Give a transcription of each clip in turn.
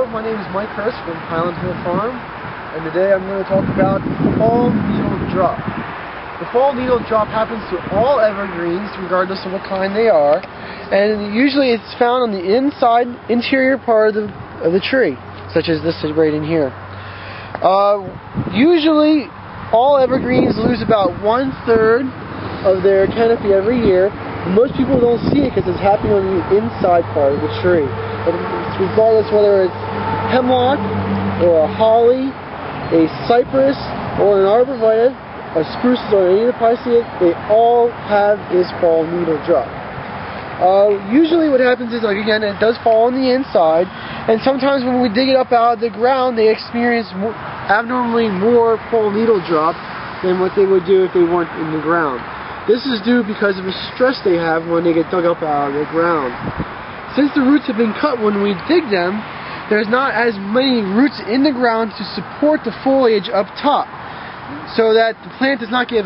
my name is Mike Hurst from Highland Farm, and today I'm going to talk about fall needle drop. The fall needle drop happens to all evergreens, regardless of what kind they are, and usually it's found on the interior part of the tree, such as this right in here. Usually, all evergreens lose about 1/3 of their canopy every year. Most people don't see it because it's happening on the inside part of the tree. But regardless whether it's hemlock or a holly, a cypress or an arborvitae, a spruce or any of the pisceae, they all have this fall needle drop. Usually what happens is, like, again, it does fall on the inside, and sometimes when we dig it up out of the ground, they experience abnormally more fall needle drop than what they would do if they weren't in the ground. This is due because of the stress they have when they get dug up out of the ground. Since the roots have been cut when we dig them, there's not as many roots in the ground to support the foliage up top, so that the plant does not get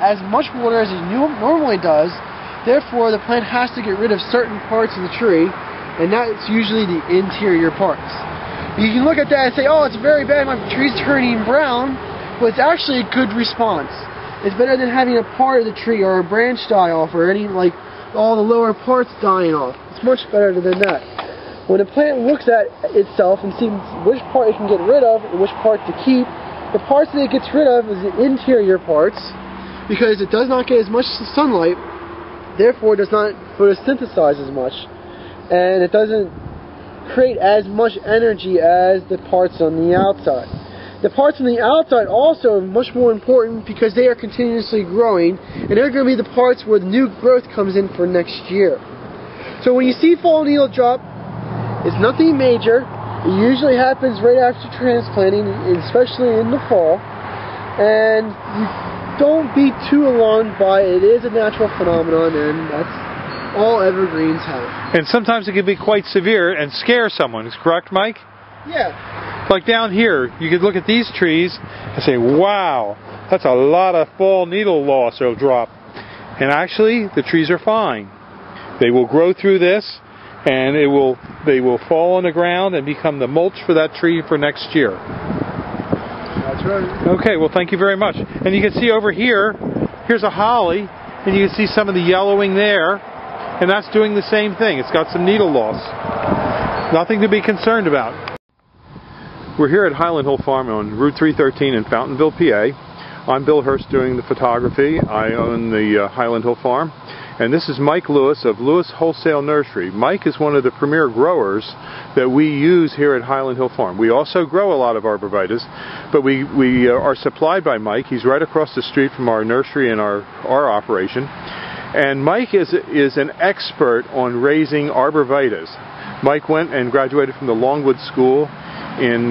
as much water as it normally does. Therefore, the plant has to get rid of certain parts of the tree, and that's usually the interior parts. You can look at that and say, oh, it's very bad, my tree's turning brown, but it's actually a good response. It's better than having a part of the tree or a branch die off or any, like, all the lower parts dying off. It's much better than that. When a plant looks at itself and sees which part it can get rid of and which part to keep, the parts that it gets rid of is the interior parts, because it does not get as much sunlight, therefore it does not photosynthesize as much, and it doesn't create as much energy as the parts on the outside. The parts on the outside also are much more important because they are continuously growing, and they're going to be the parts where the new growth comes in for next year. So when you see fall needle drop, it's nothing major. It usually happens right after transplanting, especially in the fall, and you don't be too alarmed by it. It is a natural phenomenon, and that's all evergreens have. And sometimes it can be quite severe and scare someone, is correct, Mike? Yeah. Like down here, you could look at these trees and say, wow, that's a lot of fall needle loss or drop. And actually, the trees are fine. They will grow through this, and they will fall on the ground and become the mulch for that tree for next year. That's right. Okay, well, thank you very much. And you can see over here, here's a holly, and you can see some of the yellowing there, and that's doing the same thing. It's got some needle loss. Nothing to be concerned about. We're here at Highland Hill Farm on Route 313 in Fountainville, PA. I'm Bill Hurst doing the photography. I own the Highland Hill Farm. And this is Mike Lewis of Lewis Wholesale Nursery. Mike is one of the premier growers that we use here at Highland Hill Farm. We also grow a lot of arborvitaes, but we are supplied by Mike. He's right across the street from our nursery and our operation. And Mike is an expert on raising arborvitaes. Mike went and graduated from the Longwood School in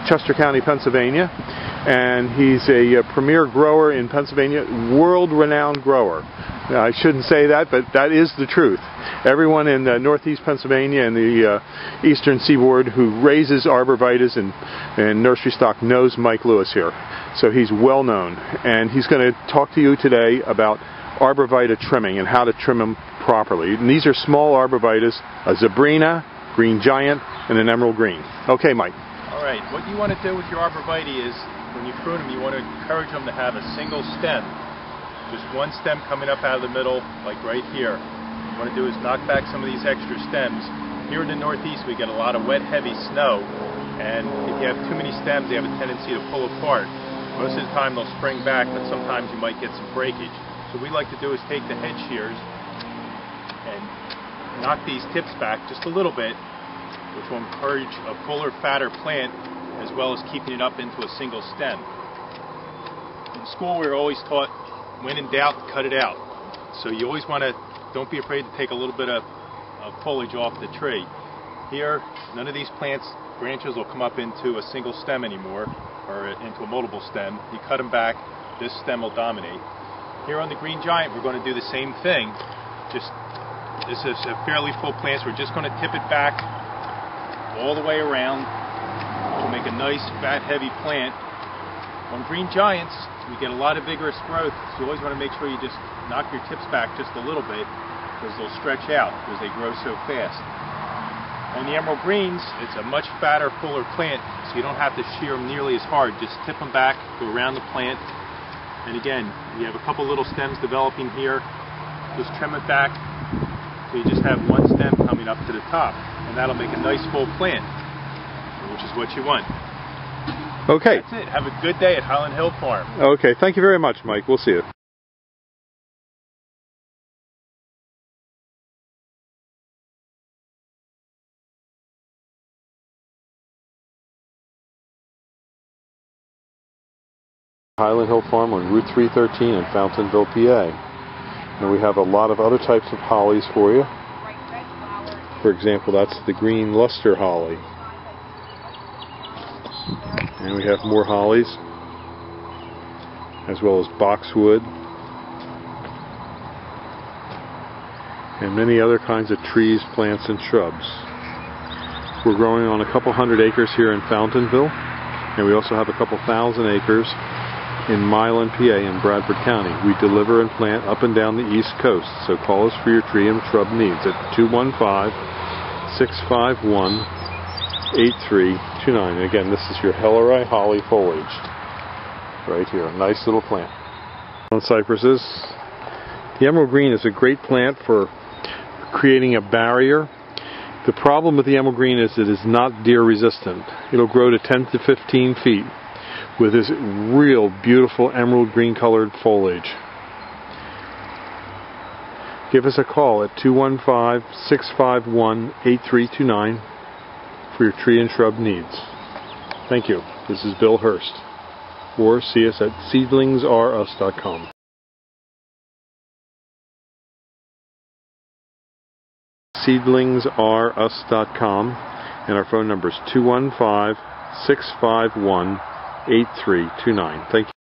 Chester County, Pennsylvania, and he's a premier grower in Pennsylvania, world-renowned grower. I shouldn't say that, but that is the truth. Everyone in northeast Pennsylvania and the eastern seaboard who raises arborvitaes and nursery stock knows Mike Lewis here. So he's well known, and he's going to talk to you today about arborvitae trimming and how to trim them properly. And these are small arborvitaes, a Zebrina, green giant, and an emerald green. Okay, Mike. All right, what you want to do with your arborvitae is, when you prune them, you want to encourage them to have a single stem. Just one stem coming up out of the middle, like right here. What you want to do is knock back some of these extra stems. Here in the Northeast, we get a lot of wet, heavy snow, and if you have too many stems, they have a tendency to pull apart. Most of the time, they'll spring back, but sometimes you might get some breakage. So what we like to do is take the head shears and knock these tips back just a little bit, which will encourage a fuller, fatter plant, as well as keeping it up into a single stem. In school, we were always taught, when in doubt, cut it out. So you always want to, don't be afraid to take a little bit of foliage off the tree. Here, none of these plants, branches will come up into a single stem anymore, or into a multiple stem. You cut them back, this stem will dominate. Here on the green giant, we're going to do the same thing. This is a fairly full plant, so we're just going to tip it back all the way around to make a nice, fat, heavy plant. On green giants, we get a lot of vigorous growth, so you always want to make sure you just knock your tips back just a little bit, because they'll stretch out because they grow so fast. On the emerald greens, it's a much fatter, fuller plant, so you don't have to shear them nearly as hard. Just tip them back, go around the plant, and again, you have a couple little stems developing here. Just trim it back, so you just have one stem coming up to the top, and that'll make a nice full plant, which is what you want. Okay. That's it. Have a good day at Highland Hill Farm. Okay, thank you very much, Mike. We'll see you. Highland Hill Farm on Route 313 in Fountainville, PA. And we have a lot of other types of hollies for you. For example, that's the green luster holly. And we have more hollies, as well as boxwood, and many other kinds of trees, plants, and shrubs. We're growing on a couple hundred acres here in Fountainville, and we also have a couple thousand acres in Milan, PA, in Bradford County. We deliver and plant up and down the East Coast, so call us for your tree and shrub needs at 215-651-8329. And again, this is your Helleri holly foliage right here. Nice little plant. On cypresses, the emerald green is a great plant for creating a barrier. The problem with the emerald green is it is not deer resistant. It'll grow to 10 to 15 feet with this real beautiful emerald green colored foliage. Give us a call at 215-651-8329 for your tree and shrub needs. Thank you. This is Bill Hurst. Or see us at seedlingsareus.com. seedlingsareus.com, and our phone number is 215-651-8329. Thank you.